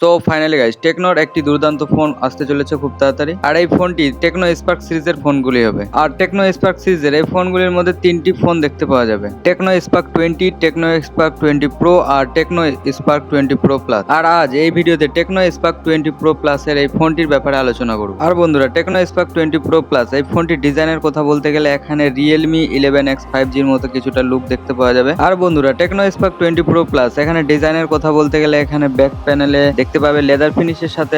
So finally guys, টেকনোর একটি দুর্দান্ত phone আসতে চলেছে খুব তাড়াতাড়ি। আর এই ফোনটি টেকনো স্পার্ক সিরিজের ফোনগুলি হবে। আর টেকনো স্পার্ক সিরিজের এই ফোনগুলির মধ্যে তিনটি ফোন দেখতে পাওয়া যাবে: Tecno Spark 20, Tecno Spark 20 Pro আর টেকনো স্পার্ক 20 প্রো প্লাস। আর আজ এই ভিডিওতে টেকনো স্পার্ক 20 প্রো প্লাস এর এই ফোনটির ব্যাপারে আলোচনা করব। আর বন্ধুরা, টেকনো স্পার্ক 20 প্রো প্লাস এই ফোনটির ডিজাইনের কথা বলতে গেলে এখানে রিয়েলমি 11X 5G'র মতো কিছুটা লুক দেখতে পাওয়া যাবে। আর বন্ধুরা, টেকনো স্পার্ক 20 প্রো প্লাস এখানে ডিজাইনের কথা বলতে গেলে এখানে ব্যাক প্যানেলে দেখতে পাবে লেদার ফিনিশের সাথে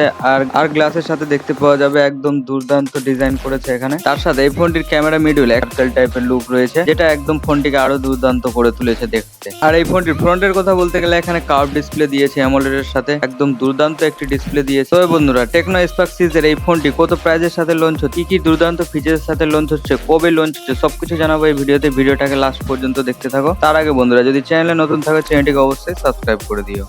আর গ্লাসের সাথে দেখতে পাওয়া যাবে একদম দুর্দান্ত ডিজাইন করেছে এখানে। তার সাথে এই ফোনটির ক্যামেরা মিডিউলে সার্কেল টাইপের লুক রয়েছে, যেটা একদম ফোনটিকে আরো দুর্দান্ত করে তুলেছে দেখতে। আর এই ফোনটির ফ্রন্টের কথা বলতে গেলে এখানে কার্ভ ডিসপ্লে দিয়েছে অ্যামোলেড এর সাথে, একদম দুর্দান্ত একটি ডিসপ্লে দিয়েছে। তবে বন্ধুরা, টেকনো স্পার্ক সিরিজের এই ফোনটি কত প্রাইজের সাথে লঞ্চ হচ্ছে, কি দুর্দান্ত ফিচারের সাথে লঞ্চ হচ্ছে, কবে লঞ্চ হচ্ছে, সবকিছু জানাবো এই ভিডিওতে। ভিডিওটাকে লাস্ট পর্যন্ত দেখতে থাকো। তার আগে বন্ধুরা, যদি চ্যানেলে নতুন থাকো চ্যানেলটিকে অবশ্যই সাবস্ক্রাইব করে দিও।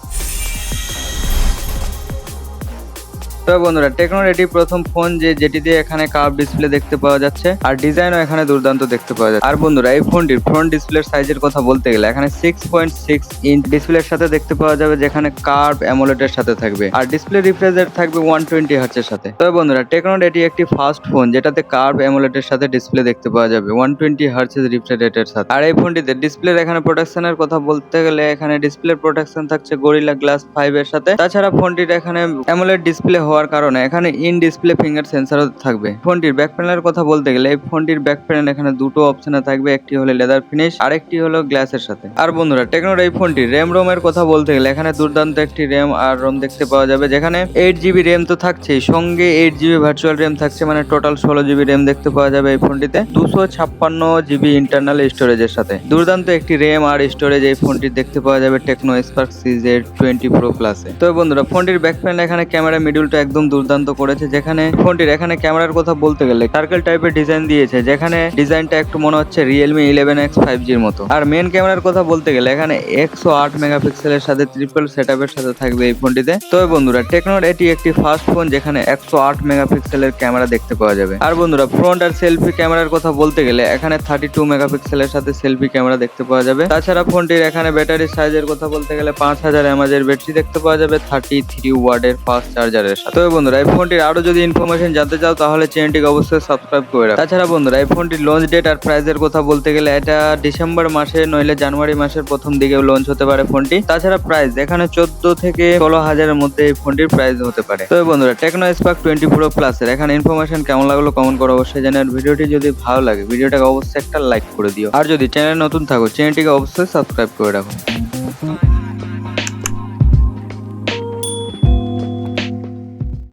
তবে বন্ধুরা, টেকনোর এটি প্রথম ফোন যেটিতে এখানে কার্ভ ডিসপ্লে দেখতে পাওয়া যাচ্ছে, আর ডিজাইনও এখানে দুর্দান্ত দেখতে পাওয়া যাচ্ছে। আর বন্ধুরা, এই ফোনটির ফ্রন্ট ডিসপ্লের সাইজের কথা বলতে গেলে এখানে 6.6 ইঞ্চ ডিসপ্লের সাথে দেখতে পাওয়া যাবে, যেখানে কার্ভ অ্যামোলেড এর সাথে থাকবে, আর ডিসপ্লে রিফ্রেশ রেট থাকবে 120 হার্টজ এর সাথে। তবে বন্ধুরা, টেকনোর এটি একটি ফার্স্ট ফোন যেটাতে কার্ভ অ্যামোলেড এর সাথে ডিসপ্লে দেখতে পাওয়া যাবে 120 হার্টজ রিফ্রেশ রেটের সাথে। আর এই ফোনটিতে ডিসপ্লের এখানে প্রোটেকশনের কথা বলতে গেলে এখানে ডিসপ্লে প্রোটেকশন থাকছে গরিলা গ্লাস 5 এর সাথে। তাছাড়া ফোনটির এখানে অ্যামোলেড ডিসপ্লে হওয়ার কারণে এখানে ইন ডিসপ্লে ফিঙ্গার সেন্সরও থাকবে। ফোনটির ব্যাক প্যানেলের কথা বলতে গেলে এই ফোনটির ব্যাক প্যানেল এখানে দুটো অপশনে থাকবে, একটি হলো লেদার ফিনিশ আর একটি হলো গ্লাসের সাথে। আর বন্ধুরা, টেকনোর এই ফোনটির র্যাম রোমের কথা বলতে গেলে এখানে দুর্দান্ত একটি র্যাম আর রোম দেখতে পাওয়া যাবে, যেখানে 8GB র্যাম তো থাকছেই, সঙ্গে 8GB ভার্চুয়াল র্যাম থাকছে, মানে টোটাল 16GB র্যাম দেখতে পাওয়া যাবে এই ফোনটিতে 256GB ইন্টারনাল স্টোরেজের সাথে। দুর্দান্ত একটি র্যাম আর স্টোরেজ এই ফোনটি দেখতে পাওয়া যাবে টেকনো স্পার্ক সিরিজের 20 প্রো প্লাসে। তো বন্ধুরা, ফোনটির ব্যাক প্যানেল এখানে ক্যামেরা মিডিউলটা একদম দুর্দান্ত করেছে, যেখানে ফোনটির এখানে ক্যামেরার কথা বলতে গেলে সার্কেল টাইপের ডিজাইন দিয়েছে, যেখানে ডিজাইনটা একটু মনে হচ্ছে রিয়েলমি 11X 5G'র মতো। আর মেন ক্যামেরার কথা বলতে গেলে এখানে 108 মেগাপিক্সেলের সাথে ট্রিপল সেটআপের সাথে থাকবে এই ফোনটিতে। তবে বন্ধুরা, টেকনোর এটি একটি ফার্স্ট ফোন যেখানে 108 মেগাপিক্সেলের ক্যামেরা দেখতে পাওয়া যাবে। আর বন্ধুরা, ফ্রন্ট আর সেলফি ক্যামেরার কথা বলতে গেলে এখানে 32 মেগাপিক্সেলের সাথে সেলফি ক্যামেরা দেখতে পাওয়া যাবে। তাছাড়া ফোনটির এখানে ব্যাটারি সাইজের কথা বলতে গেলে 5000 mAh এর ব্যাটারি দেখতে পাওয়া যাবে 33 ওয়াটের ফাস্ট চার্জারের সাথে। তবে বন্ধুরা, এই ফোনটির আরো যদি ইনফরমেশন জানতে চাও তাহলে চ্যানেলটিকে অবশ্যই সাবস্ক্রাইব করে রাখো। তাছাড়া বন্ধুরা, এই ফোনটির লঞ্চ ডেট আর প্রাইসের কথা বলতে গেলে এটা ডিসেম্বর মাসে নইলে জানুয়ারি মাসের প্রথম দিকে লঞ্চ হতে পারে ফোনটি। তাছাড়া প্রাইস এখানে 14 থেকে 16,000-এর মধ্যে এই ফোনটির প্রাইস হতে পারে। তবে বন্ধুরা, টেকনো স্পার্ক 20 প্রো প্লাস এর এখানে ইনফরমেশন কেমন লাগলো কমেন্ট করে অবশ্যই জানাও। ভিডিওটি যদি ভালো লাগে ভিডিওটাকে অবশ্যই একটা লাইক করে দিও, আর যদি চ্যানেলে নতুন থাকো চ্যানেলটিকে অবশ্যই সাবস্ক্রাইব করে রাখো।